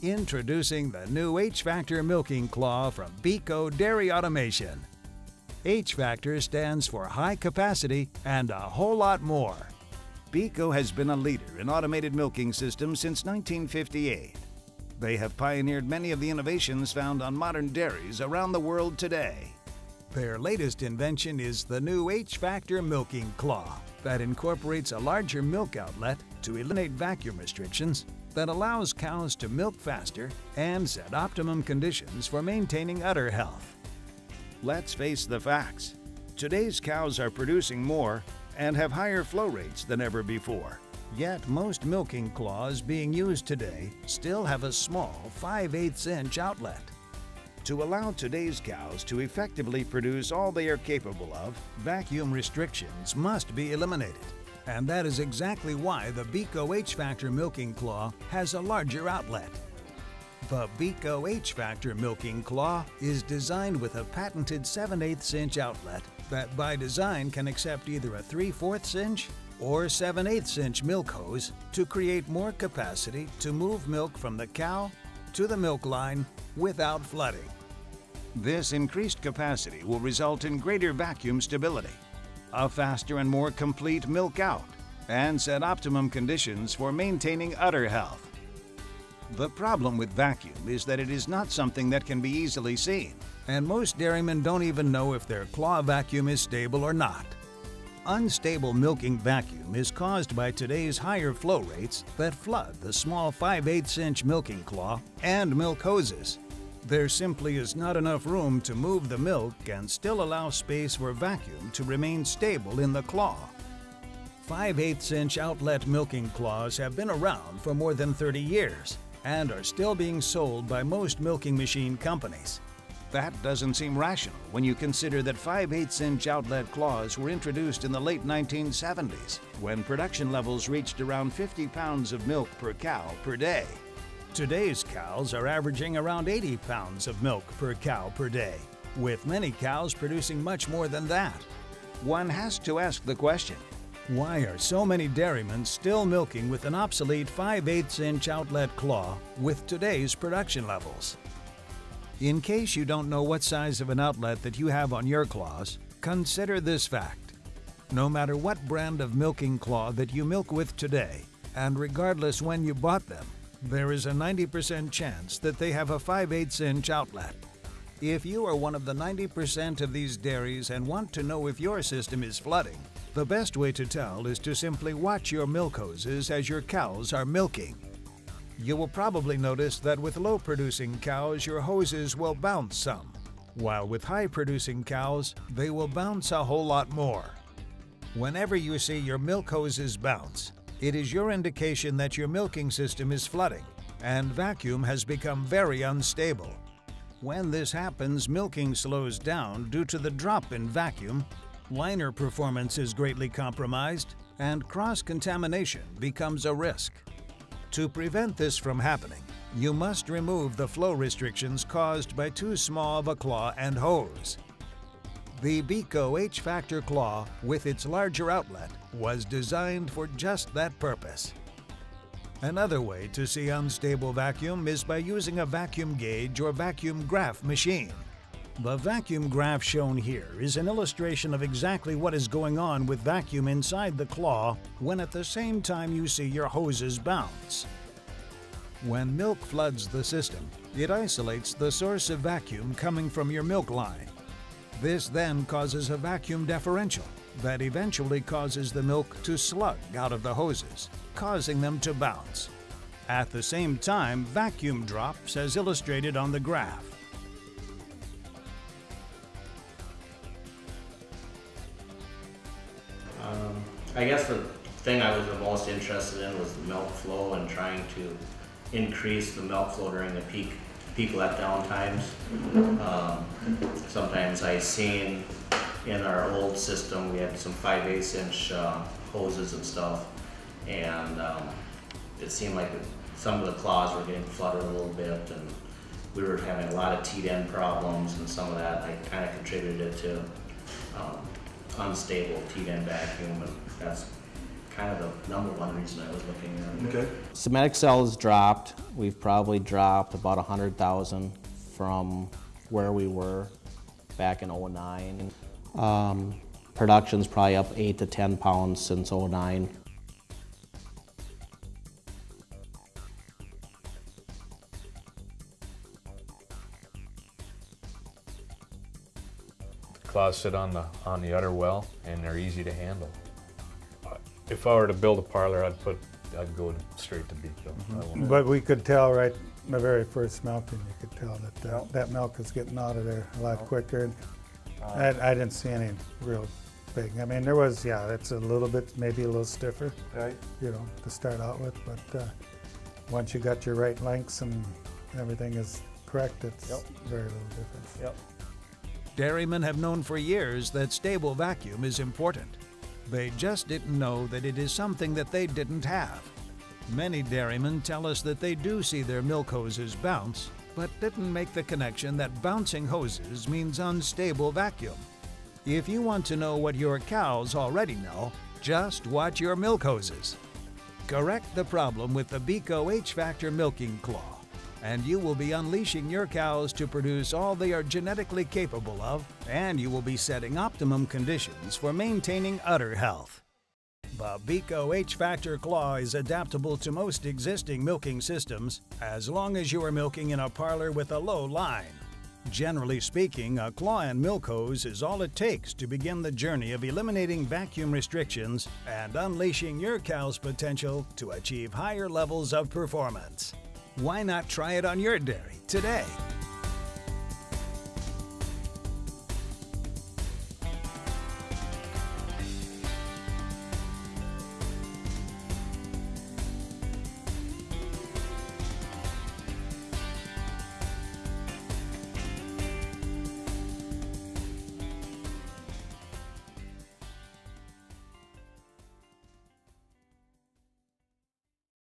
Introducing the new H Factor milking claw from Beco Dairy Automation. H Factor stands for high capacity and a whole lot more. Beco has been a leader in automated milking systems since 1958. They have pioneered many of the innovations found on modern dairies around the world today. Their latest invention is the new H Factor milking claw that incorporates a larger milk outlet to eliminate vacuum restrictions that allows cows to milk faster and set optimum conditions for maintaining udder health. Let's face the facts. Today's cows are producing more and have higher flow rates than ever before. Yet most milking claws being used today still have a small 5/8 inch outlet. To allow today's cows to effectively produce all they are capable of, vacuum restrictions must be eliminated. And that is exactly why the Beco H Factor milking claw has a larger outlet. The Beco H Factor milking claw is designed with a patented 7/8 inch outlet that by design can accept either a 3/4 inch or 7/8 inch milk hose to create more capacity to move milk from the cow to the milk line without flooding. This increased capacity will result in greater vacuum stability, a faster and more complete milk out, and set optimum conditions for maintaining udder health. The problem with vacuum is that it is not something that can be easily seen, and most dairymen don't even know if their claw vacuum is stable or not. Unstable milking vacuum is caused by today's higher flow rates that flood the small 5/8 inch milking claw and milk hoses. There simply is not enough room to move the milk and still allow space for vacuum to remain stable in the claw. 5/8 inch outlet milking claws have been around for more than 30 years and are still being sold by most milking machine companies. That doesn't seem rational when you consider that 5/8 inch outlet claws were introduced in the late 1970s, when production levels reached around 50 pounds of milk per cow per day. Today's cows are averaging around 80 pounds of milk per cow per day, with many cows producing much more than that. One has to ask the question, why are so many dairymen still milking with an obsolete 5/8 inch outlet claw with today's production levels? In case you don't know what size of an outlet that you have on your claws, consider this fact. No matter what brand of milking claw that you milk with today, and regardless when you bought them, there is a 90% chance that they have a 5/8 inch outlet. If you are one of the 90% of these dairies and want to know if your system is flooding, the best way to tell is to simply watch your milk hoses as your cows are milking. You will probably notice that with low-producing cows, your hoses will bounce some, while with high-producing cows, they will bounce a whole lot more. Whenever you see your milk hoses bounce, it is your indication that your milking system is flooding and vacuum has become very unstable. When this happens, milking slows down due to the drop in vacuum, liner performance is greatly compromised, and cross-contamination becomes a risk. To prevent this from happening, you must remove the flow restrictions caused by too small of a claw and hose. The Beco H Factor claw, with its larger outlet, was designed for just that purpose. Another way to see unstable vacuum is by using a vacuum gauge or vacuum graph machine. The vacuum graph shown here is an illustration of exactly what is going on with vacuum inside the claw when at the same time you see your hoses bounce. When milk floods the system, it isolates the source of vacuum coming from your milk line. This then causes a vacuum differential that eventually causes the milk to slug out of the hoses, causing them to bounce. At the same time, vacuum drops as illustrated on the graph. I guess the thing I was the most interested in was the milk flow and trying to increase the milk flow during the peak letdown times. Sometimes I seen in our old system we had some 5/8 inch hoses and stuff, and it seemed like some of the claws were getting flooded a little bit, and we were having a lot of teat end problems, and some of that I kind of contributed it to unstable teat end vacuum, and that's kind of the number one reason I was looking at it. Okay. Semitic cells dropped. We've probably dropped about 100,000 from where we were back in '09. Production's probably up 8 to 10 pounds since '09. Claws sit on the udder well, and they're easy to handle. If I were to build a parlor, I'd go straight to Beco. But we could tell right in the very first milking, you could tell that that milk is getting out of there a lot quicker. And I didn't see any real big. I mean, there was, yeah, it's a little bit, maybe a little stiffer, Right. you know, to start out with. But once you got your right lengths and everything is correct, it's very little difference. Yep. Dairymen have known for years that stable vacuum is important. They just didn't know that it is something that they didn't have. Many dairymen tell us that they do see their milk hoses bounce, but didn't make the connection that bouncing hoses means unstable vacuum. If you want to know what your cows already know, just watch your milk hoses. Correct the problem with the Beco H Factor milking claw, and you will be unleashing your cows to produce all they are genetically capable of, and you will be setting optimum conditions for maintaining udder health. The Beco H Factor claw is adaptable to most existing milking systems, as long as you are milking in a parlor with a low line. Generally speaking, a claw and milk hose is all it takes to begin the journey of eliminating vacuum restrictions and unleashing your cow's potential to achieve higher levels of performance. Why not try it on your dairy today?